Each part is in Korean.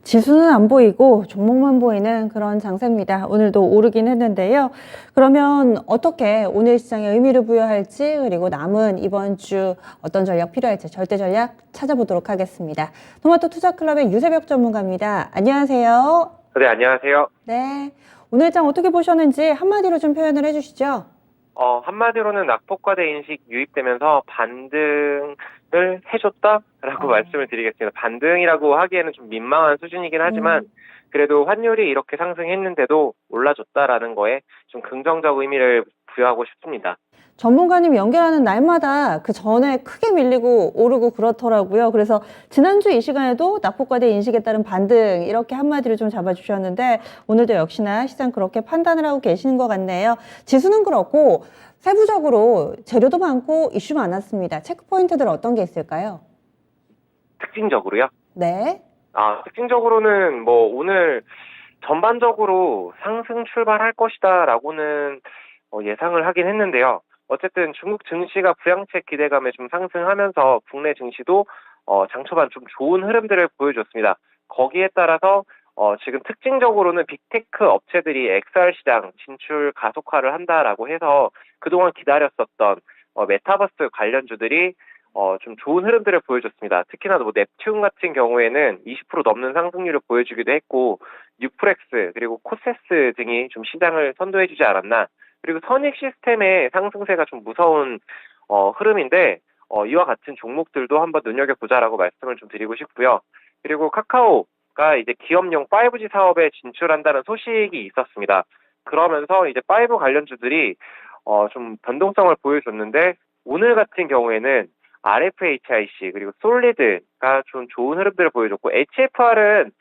지수는 안 보이고 종목만 보이는 그런 장세입니다. 오늘도 오르긴 했는데요. 그러면 어떻게 오늘 시장에 의미를 부여할지, 그리고 남은 이번 주 어떤 전략 필요할지 절대 전략 찾아보도록 하겠습니다. 토마토 투자클럽의 유세벽 전문가입니다. 안녕하세요. 네, 안녕하세요. 네. 오늘 장 어떻게 보셨는지 한마디로 좀 표현을 해주시죠. 한마디로는 낙폭과대 인식 유입되면서 반등을 해줬다라고 말씀을 드리겠습니다. 반등이라고 하기에는 좀 민망한 수준이긴 하지만 그래도 환율이 이렇게 상승했는데도 올라줬다라는 거에 좀 긍정적 의미를 부여하고 싶습니다. 전문가님 연결하는 날마다 그 전에 크게 밀리고 오르고 그렇더라고요. 그래서 지난주 이 시간에도 낙폭과대 인식에 따른 반등 이렇게 한마디로 좀 잡아주셨는데 오늘도 역시나 시장 그렇게 판단을 하고 계시는 것 같네요. 지수는 그렇고 세부적으로 재료도 많고 이슈 많았습니다. 체크포인트들 어떤 게 있을까요? 특징적으로요? 네. 특징적으로는 뭐 오늘 전반적으로 상승 출발할 것이다라고는 예상을 하긴 했는데요. 어쨌든 중국 증시가 부양책 기대감에 좀 상승하면서 국내 증시도 장 초반 좀 좋은 흐름들을 보여줬습니다. 거기에 따라서 지금 특징적으로는 빅테크 업체들이 XR 시장 진출 가속화를 한다라고 해서 그동안 기다렸었던 메타버스 관련주들이 좀 좋은 흐름들을 보여줬습니다. 특히나 뭐 넵튠 같은 경우에는 20% 넘는 상승률을 보여주기도 했고, 뉴프렉스 그리고 코세스 등이 좀 시장을 선도해주지 않았나. 그리고 선익 시스템의 상승세가 좀 무서운 흐름인데 이와 같은 종목들도 한번 눈여겨보자라고 말씀을 좀 드리고 싶고요. 그리고 카카오가 이제 기업용 5G 사업에 진출한다는 소식이 있었습니다. 그러면서 이제 5 관련주들이 좀 변동성을 보여줬는데 오늘 같은 경우에는 RFHIC 그리고 솔리드가 좀 좋은 흐름들을 보여줬고 HFR은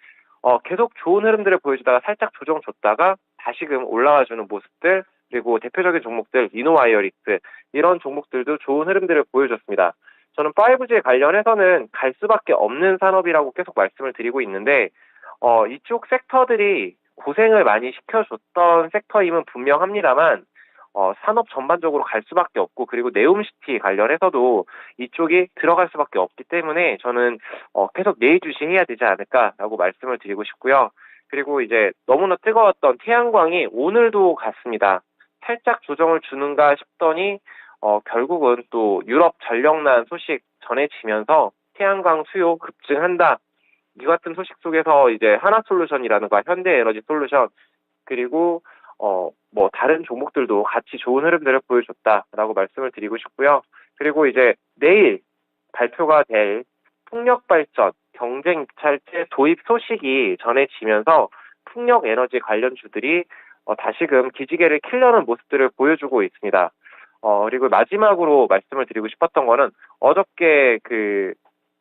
계속 좋은 흐름들을 보여주다가 살짝 조정 줬다가 다시금 올라와주는 모습들, 그리고 대표적인 종목들 이노와이어릭스 이런 종목들도 좋은 흐름들을 보여줬습니다. 저는 5G에 관련해서는 갈 수밖에 없는 산업이라고 계속 말씀을 드리고 있는데 이쪽 섹터들이 고생을 많이 시켜줬던 섹터임은 분명합니다만 산업 전반적으로 갈 수밖에 없고, 그리고 네옴시티 관련해서도 이쪽이 들어갈 수밖에 없기 때문에 저는 계속 예의주시해야 되지 않을까라고 말씀을 드리고 싶고요. 그리고 이제 너무나 뜨거웠던 태양광이 오늘도 갔습니다. 살짝 조정을 주는가 싶더니 결국은 또 유럽 전력난 소식 전해지면서 태양광 수요 급증한다. 이 같은 소식 속에서 이제 하나솔루션이라든가 현대에너지솔루션 그리고 뭐 다른 종목들도 같이 좋은 흐름들을 보여줬다라고 말씀을 드리고 싶고요. 그리고 이제 내일 발표가 될 풍력발전 경쟁 입찰제 도입 소식이 전해지면서 풍력 에너지 관련주들이 다시금 기지개를 킬려는 모습들을 보여주고 있습니다. 그리고 마지막으로 말씀을 드리고 싶었던 거는 어저께 그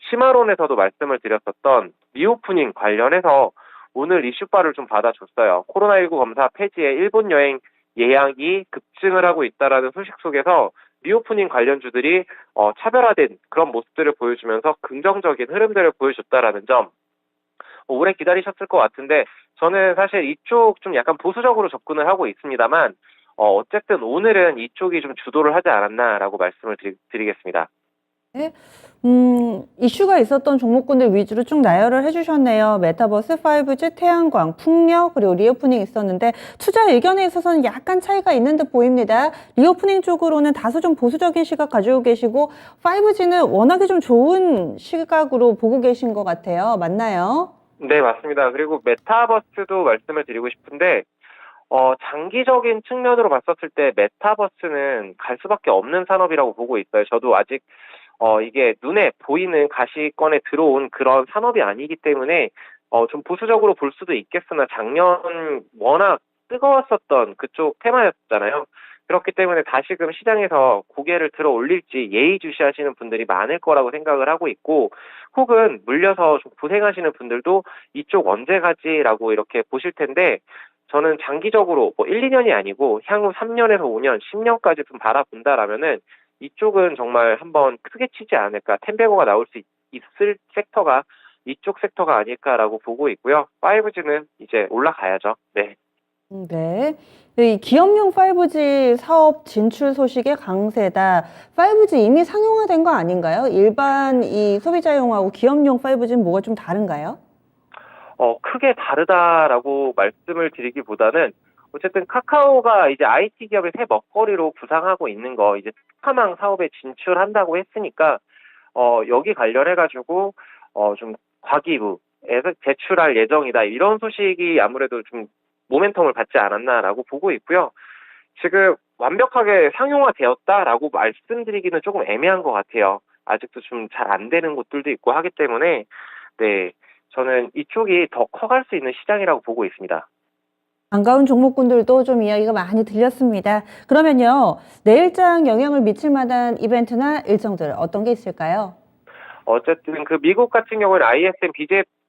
시마론에서도 말씀을 드렸었던 리오프닝 관련해서 오늘 이슈바를 좀 받아줬어요. 코로나19 검사 폐지에 일본 여행 예약이 급증을 하고 있다라는 소식 속에서 리오프닝 관련주들이 차별화된 그런 모습들을 보여주면서 긍정적인 흐름들을 보여줬다라는 점, 오래 기다리셨을 것 같은데 저는 사실 이쪽 좀 약간 보수적으로 접근을 하고 있습니다만 어쨌든 오늘은 이쪽이 좀 주도를 하지 않았나라고 말씀을 드리겠습니다. 네. 이슈가 있었던 종목군들 위주로 쭉 나열을 해주셨네요. 메타버스, 5G, 태양광, 풍력, 그리고 리오프닝 있었는데 투자 의견에 있어서는 약간 차이가 있는 듯 보입니다. 리오프닝 쪽으로는 다소 좀 보수적인 시각 가지고 계시고 5G는 워낙에 좀 좋은 시각으로 보고 계신 것 같아요. 맞나요? 네, 맞습니다. 그리고 메타버스도 말씀을 드리고 싶은데 장기적인 측면으로 봤었을 때 메타버스는 갈 수밖에 없는 산업이라고 보고 있어요. 저도 아직 이게 눈에 보이는 가시권에 들어온 그런 산업이 아니기 때문에 좀 보수적으로 볼 수도 있겠으나 작년 워낙 뜨거웠었던 그쪽 테마였잖아요. 그렇기 때문에 다시금 시장에서 고개를 들어 올릴지 예의주시하시는 분들이 많을 거라고 생각을 하고 있고, 혹은 물려서 좀 고생하시는 분들도 이쪽 언제 가지라고 이렇게 보실 텐데, 저는 장기적으로 뭐 1, 2년이 아니고 향후 3년에서 5년, 10년까지 좀 바라본다라면은 이쪽은 정말 한번 크게 치지 않을까, 텐베고가 나올 수 있을 섹터가 이쪽 섹터가 아닐까라고 보고 있고요. 5G는 이제 올라가야죠. 네. 네. 이 기업용 5G 사업 진출 소식의 강세다. 5G 이미 상용화된 거 아닌가요? 일반 이 소비자용하고 기업용 5G는 뭐가 좀 다른가요? 크게 다르다라고 말씀을 드리기보다는 어쨌든 카카오가 이제 IT 기업의 새 먹거리로 부상하고 있는 거 이제 특화망 사업에 진출한다고 했으니까 여기 관련해가지고 좀 과기부에서 제출할 예정이다. 이런 소식이 아무래도 좀 모멘텀을 받지 않았나라고 보고 있고요. 지금 완벽하게 상용화되었다라고 말씀드리기는 조금 애매한 것 같아요. 아직도 좀 잘 안 되는 곳들도 있고 하기 때문에 네, 저는 이쪽이 더 커갈 수 있는 시장이라고 보고 있습니다. 반가운 종목군들도 좀 이야기가 많이 들렸습니다. 그러면요, 내일장 영향을 미칠 만한 이벤트나 일정들 어떤 게 있을까요? 어쨌든 그 미국 같은 경우는 ISM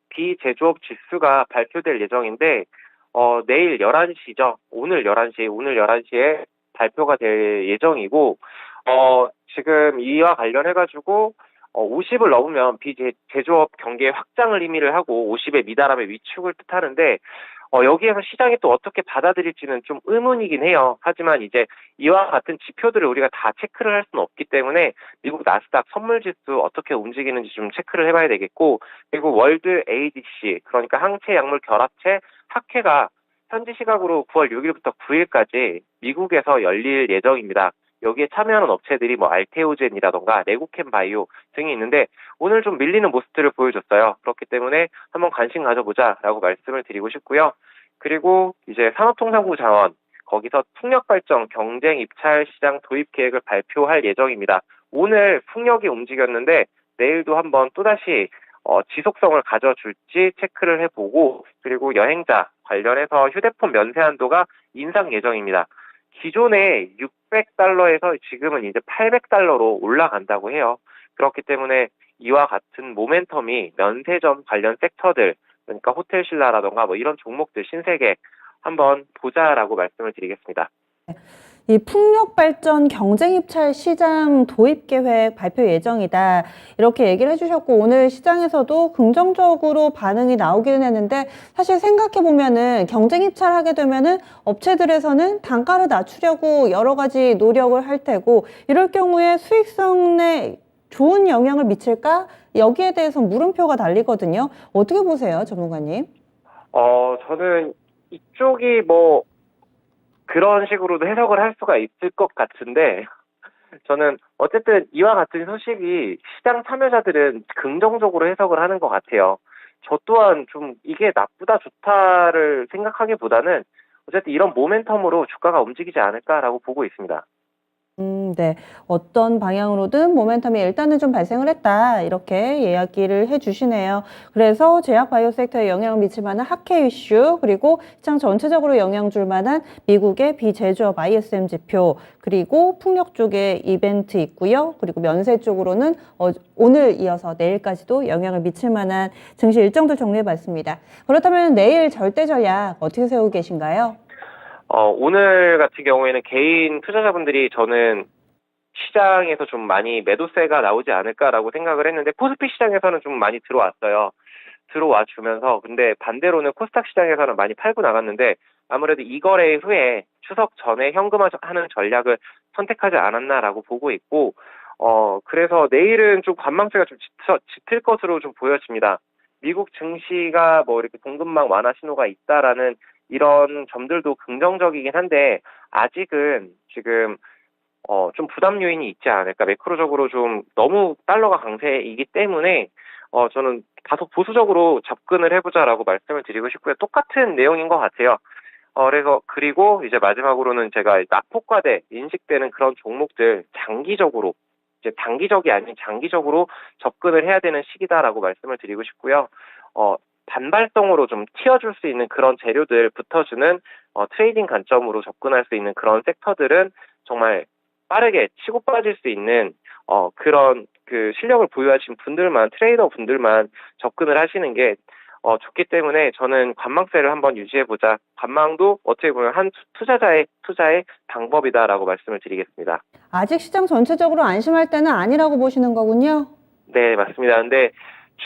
비제조업 지수가 발표될 예정인데 내일 11시죠. 오늘 11시에 발표가 될 예정이고 지금 이와 관련해 가지고 50을 넘으면 비제조업 경계 확장을 의미를 하고 50의 미달함의 위축을 뜻하는데 여기에서 시장이 또 어떻게 받아들일지는 좀 의문이긴 해요. 하지만 이제 이와 같은 지표들을 우리가 다 체크를 할 수는 없기 때문에 미국 나스닥 선물지수 어떻게 움직이는지 좀 체크를 해봐야 되겠고, 그리고 월드 ADC, 그러니까 항체 약물 결합체 학회가 현지 시각으로 9월 6일부터 9일까지 미국에서 열릴 예정입니다. 여기에 참여하는 업체들이 뭐 알테오젠이라던가 레고캠 바이오 등이 있는데 오늘 좀 밀리는 모습들을 보여줬어요. 그렇기 때문에 한번 관심 가져보자라고 말씀을 드리고 싶고요. 그리고 이제 산업통상부 자원 거기서 풍력발전 경쟁 입찰 시장 도입 계획을 발표할 예정입니다. 오늘 풍력이 움직였는데 내일도 한번 또다시 지속성을 가져줄지 체크를 해보고, 그리고 여행자 관련해서 휴대폰 면세 한도가 인상 예정입니다. 기존에 600달러에서 지금은 이제 800달러로 올라간다고 해요. 그렇기 때문에 이와 같은 모멘텀이 면세점 관련 섹터들, 그러니까 호텔 신라라던가 뭐 이런 종목들 신세계 한번 보자라고 말씀을 드리겠습니다. 이 풍력 발전 경쟁 입찰 시장 도입 계획 발표 예정이다. 이렇게 얘기를 해주셨고, 오늘 시장에서도 긍정적으로 반응이 나오기는 했는데, 사실 생각해보면은 경쟁 입찰하게 되면은 업체들에서는 단가를 낮추려고 여러 가지 노력을 할 테고, 이럴 경우에 수익성에 좋은 영향을 미칠까? 여기에 대해서 물음표가 달리거든요. 어떻게 보세요, 전문가님? 저는 이쪽이 뭐 그런 식으로도 해석을 할 수가 있을 것 같은데, 저는 어쨌든 이와 같은 소식이 시장 참여자들은 긍정적으로 해석을 하는 것 같아요. 저 또한 좀 이게 나쁘다 좋다를 생각하기보다는 어쨌든 이런 모멘텀으로 주가가 움직이지 않을까라고 보고 있습니다. 네. 어떤 방향으로든 모멘텀이 일단은 좀 발생을 했다. 이렇게 이야기를 해주시네요. 그래서 제약 바이오 섹터에 영향을 미칠 만한 학회 이슈, 그리고 시장 전체적으로 영향 줄 만한 미국의 비제조업 ISM 지표, 그리고 풍력 쪽에 이벤트 있고요. 그리고 면세 쪽으로는 오늘 이어서 내일까지도 영향을 미칠 만한 증시 일정들 정리해봤습니다. 그렇다면 내일 절대 전략 어떻게 세우고 계신가요? 오늘 같은 경우에는 개인 투자자분들이 저는 시장에서 좀 많이 매도세가 나오지 않을까라고 생각을 했는데 코스피 시장에서는 좀 많이 들어왔어요. 들어와 주면서, 근데 반대로는 코스닥 시장에서는 많이 팔고 나갔는데 아무래도 이 거래 후에 추석 전에 현금화하는 전략을 선택하지 않았나라고 보고 있고, 그래서 내일은 좀 관망세가 좀 짙을 것으로 좀 보여집니다. 미국 증시가 뭐 이렇게 공급망 완화 신호가 있다라는 이런 점들도 긍정적이긴 한데 아직은 지금 좀 부담 요인이 있지 않을까. 매크로적으로 좀 너무 달러가 강세이기 때문에 저는 다소 보수적으로 접근을 해보자라고 말씀을 드리고 싶고요. 똑같은 내용인 것 같아요. 그리고 이제 마지막으로는 제가 낙폭과대 인식되는 그런 종목들 장기적으로, 이제 단기적이 아닌 장기적으로 접근을 해야 되는 시기다라고 말씀을 드리고 싶고요. 단발성으로 좀 튀어줄 수 있는 그런 재료들 붙어주는 트레이딩 관점으로 접근할 수 있는 그런 섹터들은 정말 빠르게 치고 빠질 수 있는 그런 그 실력을 보유하신 분들만, 트레이더 분들만 접근을 하시는 게 좋기 때문에 저는 관망세를 한번 유지해보자. 관망도 어떻게 보면 한 투자의 방법이다라고 말씀을 드리겠습니다. 아직 시장 전체적으로 안심할 때는 아니라고 보시는 거군요. 네, 맞습니다. 근데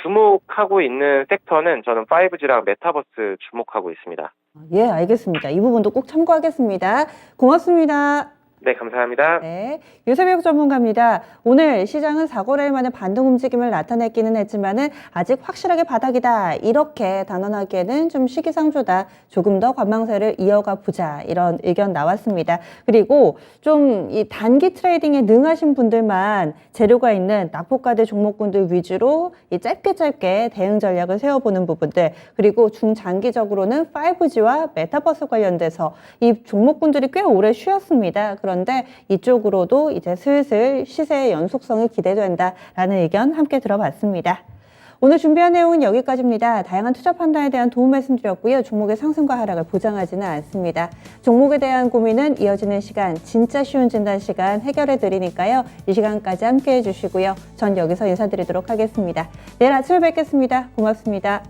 주목하고 있는 섹터는 저는 5G랑 메타버스 주목하고 있습니다. 예, 알겠습니다. 이 부분도 꼭 참고하겠습니다. 고맙습니다. 네, 감사합니다. 네, 유세벽 전문가입니다. 오늘 시장은 4거래일 만에 반등 움직임을 나타냈기는 했지만은 아직 확실하게 바닥이다. 이렇게 단언하기에는 좀 시기상조다. 조금 더 관망세를 이어가 보자. 이런 의견 나왔습니다. 그리고 좀 이 단기 트레이딩에 능하신 분들만 재료가 있는 낙폭과대 종목군들 위주로 이 짧게 대응 전략을 세워보는 부분들, 그리고 중장기적으로는 5G와 메타버스 관련돼서 이 종목군들이 꽤 오래 쉬었습니다. 그런데 이쪽으로도 이제 슬슬 시세의 연속성이 기대된다라는 의견 함께 들어봤습니다. 오늘 준비한 내용은 여기까지입니다. 다양한 투자 판단에 대한 도움 말씀드렸고요. 종목의 상승과 하락을 보장하지는 않습니다. 종목에 대한 고민은 이어지는 시간, 진짜 쉬운 진단 시간 해결해 드리니까요. 이 시간까지 함께 해주시고요. 전 여기서 인사드리도록 하겠습니다. 내일 아침에 뵙겠습니다. 고맙습니다.